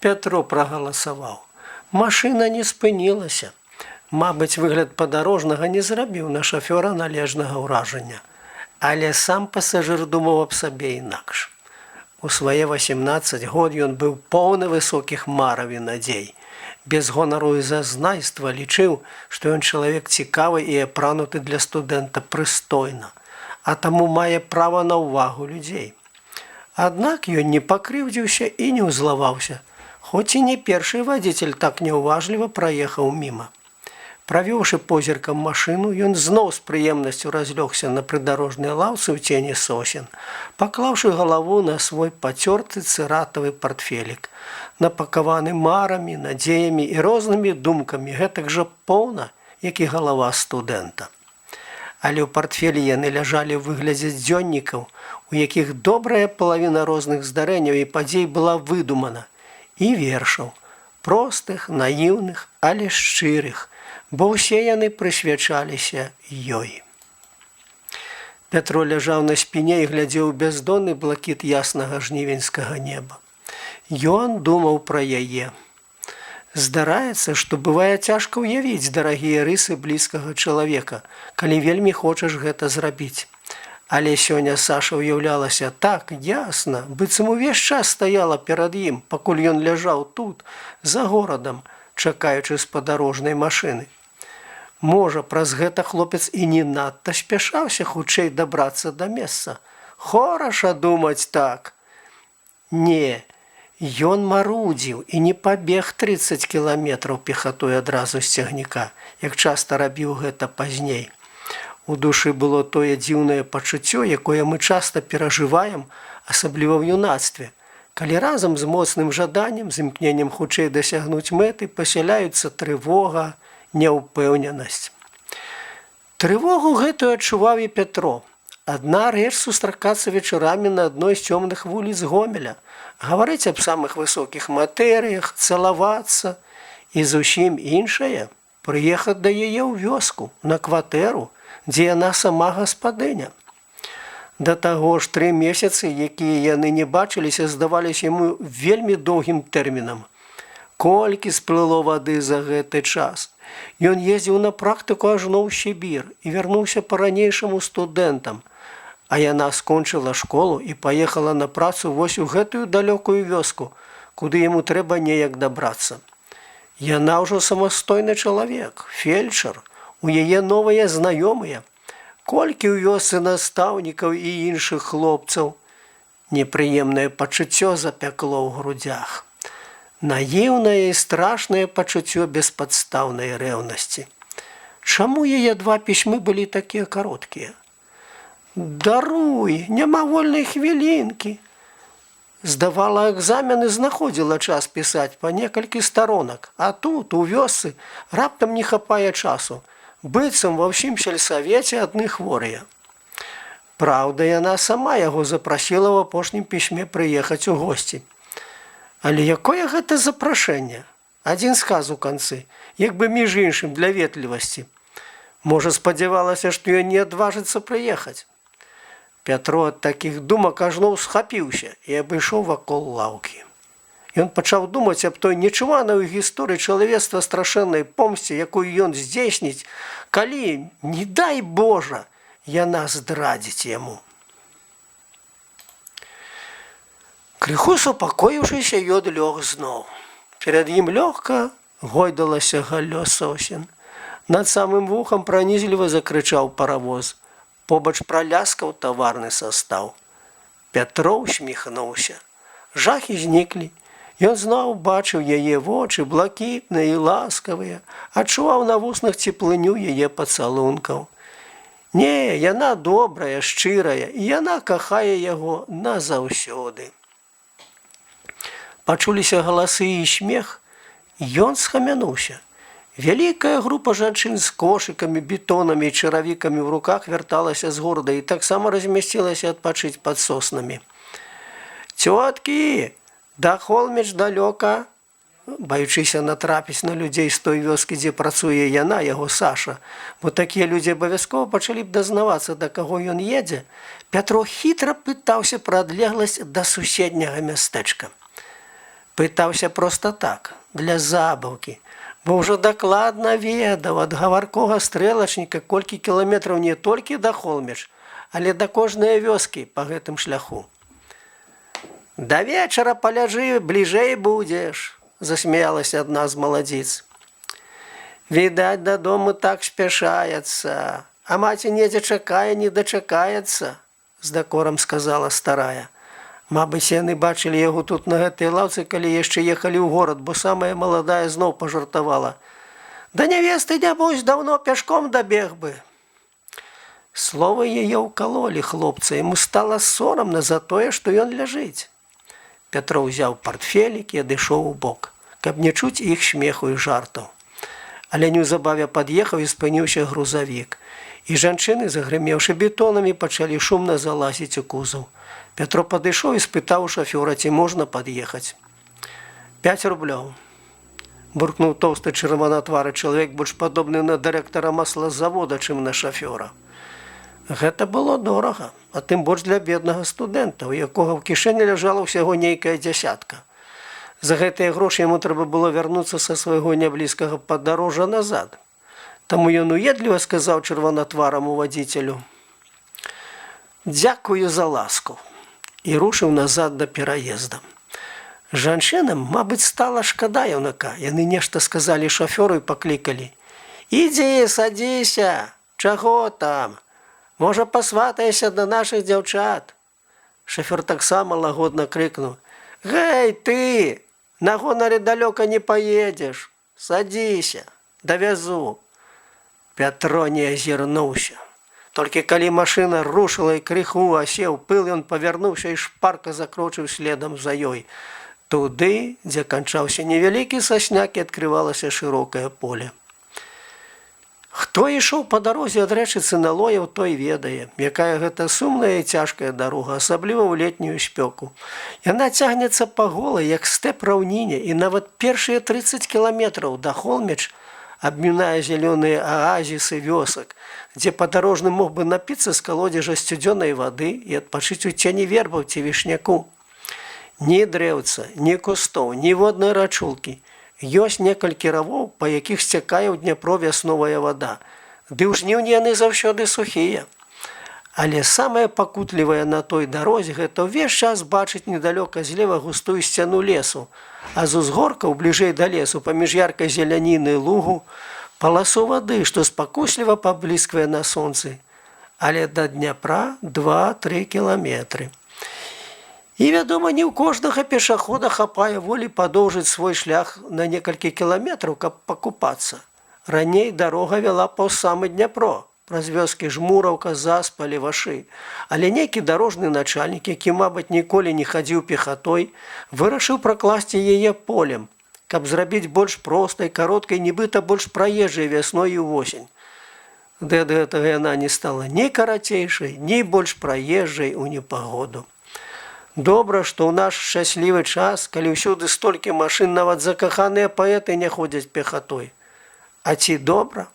Пятро прагаласаваў. Машына не спынілася. Мабыць, выгляд падарожнага не зрабіў на шафёра належнага ўражання. Але сам пасажыр думаў аб сабе інакш. У свае 18 год ён быў поўны высокіх мараў і надзей. Без гонару і зазнайства лічыў, што ён чалавек цікавы і апрануты для студэнта прыстойна, а таму мае права на ўвагу людзей. Аднак ён не пакрыўдзіўся і не ўзлаваўся, хоць і не першы вадзіцель так няўважліва праехаў міма. Правёўшы позіркам машыну, ён зноў з прыемнасцю разлёгся на прыдарожнай лаўцы ў цені сосен, паклаўшы галаву на свой пацёрты цыратавы партфелік, напакаваны марамі, надзеямі і рознымі думкамі, гэтак жа поўна, як і галава студэнта. Але ў партфелі яны ляжалі ў выглядзе дзённікаў, у якіх добрая палавіна розных здарэнняў і падзей была выдумана, і вершаў, простых, наіўных, але шчырых, бо ўсе яны прысвячаліся ёй. Пятро ляжаў на спіне і глядзеў бяздонны блакіт яснага жнівеньскага неба. Ён думаў пра яе. Здараецца, што бывае цяжка ўявіць дарагія рысы блізкага чалавека, калі вельмі хочаш гэта зрабіць. Але сёння Саша ўяўлялася так ясна, быццам увесь час стаяла перад ім, пакуль ён ляжаў тут, за горадам, чакаючы спадарожнай машыны. Можа, праз гэта хлопец і не надта спяшаўся хутчэй дабрацца да месца. Хораша думаць так. Не, ён марудзіў і не пабег 30 кіламетраў пехатой адразу з цягніка, як часта рабіў гэта пазней. У душы было тое дзіўнае пачуццё, якое мы часта перажываем, асабліва ў юнацтве, калі разам з моцным жаданнем, з імкненнем хутчэй дасягнуць мэты пасяляюцца трывога, няўпэўненасць. Трывогу гэтую адчуваў і Пятро. Адна рэч сустракацца вечарамі на адной з цёмных вуліц Гомеля, гаварыць аб самых высокіх матэрыях, цалавацца, і зусім іншае прыехаць да яе ў вёску, на кватэру, дзе яна сама гаспадыня. Да таго ж 3 месяцы, якія яны не бачыліся, здаваліся яму вельмі доўгім тэрмінам. Колькі сплыло вады за гэты час. Ён ездзіў на практыку ажно ў Сібір і вярнуўся па-ранейшаму студэнтам, а яна скончыла школу і паехала на працу вось у гэтую далёкую вёску, куды яму трэба неяк дабрацца. Яна ўжо самастойны чалавек, фельчар, у яе новыя знаёмыя. Колькі ў вёсцы настаўнікаў і іншых хлопцаў. Непрыемнае пачуццё запякло ў грудзях. Наіўнае і страшнае пачуццё беспадстаўнай рэўнасці. Чаму яе 2 пісьмы былі такія кароткія? Даруй, няма вольнай хвілінкі. Здавала экзамены, знаходзіла час пісаць па некалькі старонак, а тут, у вёсцы, раптам не хапае часу. Быццам ва ўсім сельсавеце адны хворыя. Праўда, яна сама яго запрасіла ў апошнім пісьме прыехаць у госці. Але якое гэта запрашэнне? Адзін сказ у канцы, як бы між іншым для ветлівасці. Можа, спадзявалася, што ён не адважыцца прыехаць. Пятро ад такіх думак ажно ўсхапіўся і абышоў вакол лаўкі. Ён пачаў думаць аб той нечуванай у гісторыі чалавецтва страшэннай помсце, якую ён здзейсніць, калі, не дай Божа, яна здрадзіць яму. Крыху супакоіўшыся, ён лёг зноў. Перад ім лёгка гойдалася галлё сосен. Над самым вухам пранізліва закрычаў паравоз. Побач праляскаў таварны састаў. Пятро усміхнуўся. Жахі зніклі. Ён зноў бачыў яе вочы, блакітныя і ласкавыя, адчуваў на вуснах цеплыню яе пацалункаў. Не, яна добрая, шчырая, і яна кахае яго назаўсёды. Пачуліся галасы і смех, ён схамянуўся. Вялікая група жанчын з кошыкамі, бетонамі і чаравікамі ў руках вярталася з горада і таксама размясцілася адпачыць пад соснамі. «Цёткі, да Холміч далёка!» Баючыся натрапіць на людзей з той вёскі, дзе працуе яна, яго Саша, бо такія людзі абавязкова пачалі б дазнавацца, да каго ён едзе, Пятро хітра пытаўся пра адлегласць да суседняга мястэчка. Пытаўся проста так, для забаўкі, бо ўжо дакладна ведаў ад гаваркога стрэлачніка, колькі кіламетраў не толькі да Холміч, але да кожнай вёскі па гэтым шляху. «Да вечара паляжы, бліжэй будзеш», – засмяялася адна з маладзіц. «Відаць, дадому так спяшаецца, а маці недзе чакае, не дачакаецца», – з дакорам сказала старая. Мабыць, яны бачылі яго тут на гэтай лаўцы, калі яшчэ ехалі ў горад, бо самая маладая зноў пажартавала. «Да нявесты, нябось, даўно пяшком дабег бы». Словы яе ўкалолі хлопца, яму стала сорамна за тое, што ён ляжыць. Пятро ўзяў партфелік і адышоў убок, каб не чуць іх смеху і жартаў. Але неўзабаве пад'ехаў і спыніўся грузавік, і жанчыны, загрымеўшы бетонамі, пачалі шумна залазіць у кузаў. Пятро падышоў і спытаў у шафёра, ці можна пад'ехаць. 5 рублёў. Буркнуў тоўсты чырванатвары чалавек, больш падобны на дырэктара маслазавода, чым на шафёра. Гэта было дорага, а тым больш для беднага студэнта, у якога ў кішэні ляжала ўсяго нейкая дзясятка. За гэтыя грошы яму трэба было вярнуцца са свайго няблізкага падарожжа назад. Таму ён уедліва сказаў чырванатвараму вадзіцелю: «Дзякую за ласку», і рушыў назад да пераезда. Жанчынам, мабыць, стала шкада юнака. Яны нешта сказалі шафёру і паклікалі: «Ідзі, садзіся, чаго там? Можа, пасватаешся да нашых дзяўчат?» Шафёр таксама лагодна крыкнуў: «Гэй, ты! На гонары далёка не паедзеш! Садзіся, давязу!» Пятро не азірнуўся. Толькі калі машына рушыла і крыху асеў пыл, ён павярнуўся і шпарка закрочыў следам за ёй. Туды, дзе канчаўся невялікі сасняк і адкрывалася шырокае поле. Хто ішоў па дарозе ад рэчыцы на Лояў, той ведае, якая гэта сумная і цяжкая дарога, асабліва ў летнюю спёку. Яна цягнецца па голай, як стэп раўніне, і нават першыя 30 кіламетраў да Холміч абмінае зялёныя аазісы вёсак, дзе падарожны мог бы напіцца з калодзежа сцюдзёнай вады і адпачыць у цені вербаў ці вішняку. Ні дрэўца, ні кустоў, ніводнай рачулкі. Ёсць некалькі равоў, па якіх сцякае ў Дняпро вясновая вада. Ды ў жніўні яны заўсёды сухія. Але самае пакутлівае на той дарозе – гэта ўвесь час бачыць недалёка злева густую сцяну лесу, а з узгоркаў, бліжэй да лесу, паміж яркай зеляніны лугу, паласу вады, што спакусліва паблісквае на сонцы. Але да Дняпра 2-3 кіламетры. І, вядома, не ў кожнага пешахода хапае волі падоўжыць свой шлях на некалькі кіламетраў, каб пакупацца. Раней дарога вяла паўз самы Дняпро, праз вёскі Жмураўка, Заспа, Левашы. Але нейкі дарожны начальнік, які, мабыць, ніколі не хадзіў пехатой, вырашыў пракласці яе полем, каб зрабіць больш простай, кароткай, нібыта больш праезжай вясной і ўвосень. Ды ад гэтага яна не стала ні карацейшай, ні больш праезжай у непагоду. Добра, што ў наш шчаслівы час, калі ўсюды столькі машын, нават закаханыя паэты не ходзяць пехатой. А ці добра?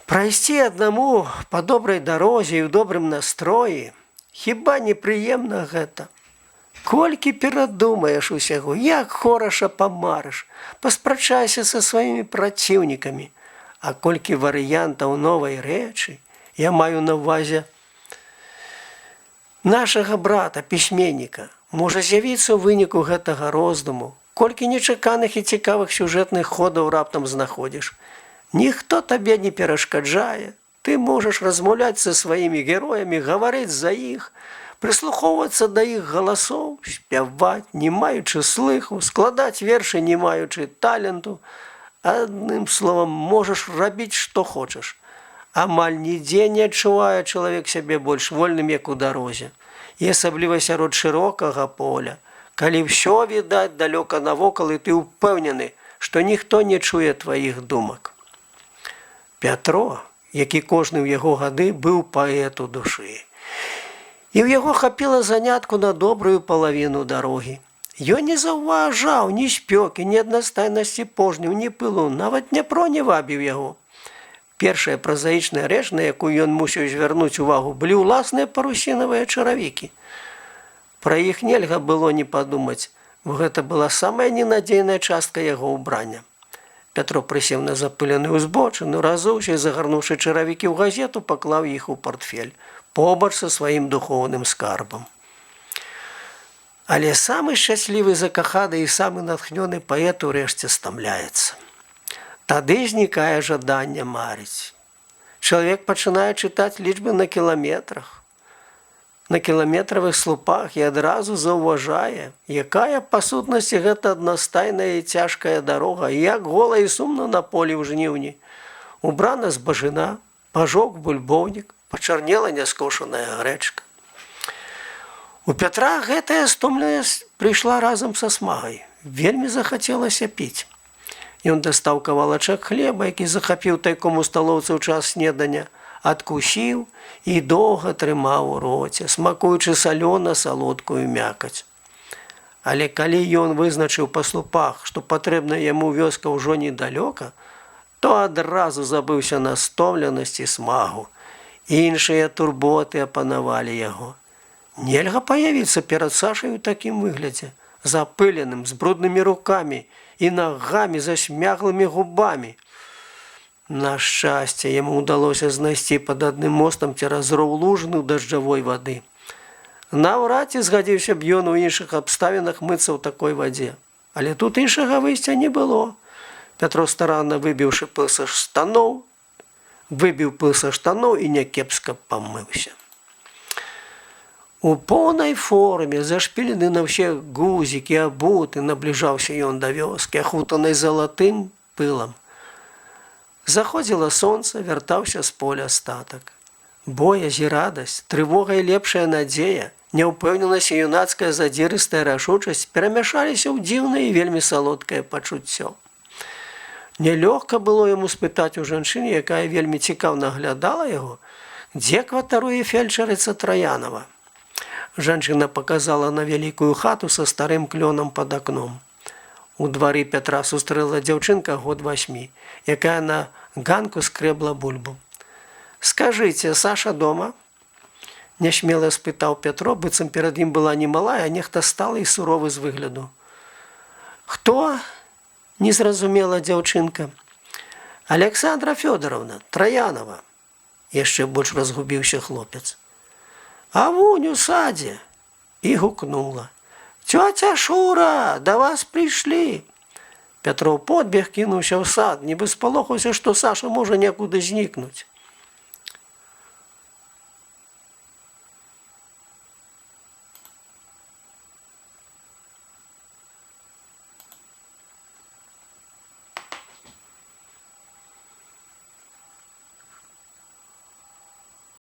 Прайсці аднаму па добрай дарозе і ў добрым настроі, хіба непрыемна гэта? Колькі перадумаеш усяго, як хораша памарыш, паспрачайся са сваімі праціўнікамі. А колькі варыянтаў новай рэчы, я маю на ўвазе нашага брата, пісьменніка, можа з'явіцца ў выніку гэтага роздуму, колькі нечаканых і цікавых сюжэтных ходаў раптам знаходзіш. Ніхто табе не перашкаджае, ты можаш размаўляць са сваімі героямі, гаварыць за іх, прыслухоўвацца да іх галасоў, спяваць, не маючы слыху, складаць вершы, не маючы таленту. Адным словам, можаш рабіць, што хочаш. Амаль нідзе не адчувае чалавек сябе больш вольным, як у дарозе. І асабліва сярод шырокага поля, калі ўсё відаць далёка навокал, і ты ўпэўнены, што ніхто не чуе тваіх думак. Пятро, які кожны ў яго гады, быў паэт у душы. І ў яго хапіла занятку на добрую палавіну дарогі. Ён не заўважаў ні спёкі, ні аднастайнасці пожняў, ні пылу, нават Дняпро не вабіў яго. Першая празаічная рэч, на якую ён мусіў звярнуць увагу, былі ўласныя парусінавыя чаравікі. Пра іх нельга было не падумаць, Гэта была самая ненадзейная частка яго ўбрання. Пятро прысеў на запыленую узбочыну, разуўся і, загарнуўшы чаравікі ў газету, паклаў іх у партфель, побач са сваім духоўным скарбам. Але самы шчаслівы закаханы і самы натхнёны паэт урэшце стамляецца. Тады знікае жаданне марыць. Чалавек пачынае чытаць лічбы на кіламетрах, на кіламетравых слупах і адразу заўважае, якая па сутнасці гэта аднастайная і цяжкая дарога, і як гола і сумна на полі ў жніўні. Убрана збажына, пажок бульбоўнік, пачарнела няскошаная грэчка. У Пятра гэтая стомленасць прыйшла разам са смагай. Вельмі захацелася піць. Ён дастаў кавалачак хлеба, які захапіў тайком у сталоўцы ў час снедання, адкусіў і доўга трымаў у роце, смакуючы салёна-салодкую мякаць. Але калі ён вызначыў па слупах, што патрэбная яму вёска ўжо недалёка, то адразу забыўся на стомленасць і смагу. Іншыя турботы апанавалі яго. Нельга паявіцца перад Сашай у такім выглядзе, запыленым, з бруднымі рукамі і нагамі, засмяглымі губамі. На шчасце, яму ўдалося знайсці пад адным мостам цераз роў лужыну дажджавой вады. Наўрад ці згадзіўся б ён у іншых абставінах мыцца ў такой вадзе. Але тут іншага выйсця не было. Пятро старанна выбіў пыл са штаноў і някепска памыўся. У поўнай форме, зашпілены на ўсе гузікі, абуты, набліжаўся ён да вёскі, ахутанай залатым пылам. Заходзіла сонца, вяртаўся з поля статак. Боязь і радасць, трывога і лепшая надзея, няўпэўненасць і юнацкая задзірыстая рашучасць перамяшаліся ў дзіўнае і вельмі салодкае пачуццё. Нялёгка было яму спытаць у жанчыне, якая вельмі цікаўна аглядала яго, дзе кватаруе фельчарыца Траянова. Жанчына паказала на вялікую хату са старым клёнам пад акном. У двары Пятра сустрэла дзяўчынка год 8, якая на ганку скрэбла бульбу. «Скажыце, Саша дома?» – няшмела спытаў Пятро, быццам перад ім была не малая, а нехта сталы і суровы з выгляду. «Хто?» – не зразумела дзяўчынка. «Александра Фёдоровна, Траянова», – яшчэ больш разгубіўся хлопец. «А вунь у садзе!» – і гукнула. «Тётя Шура, да вас прыйшлі!» Пятро подбег, кінуўся ў сад, нібы спалохаўся, што Саша можа некуды знікнуць.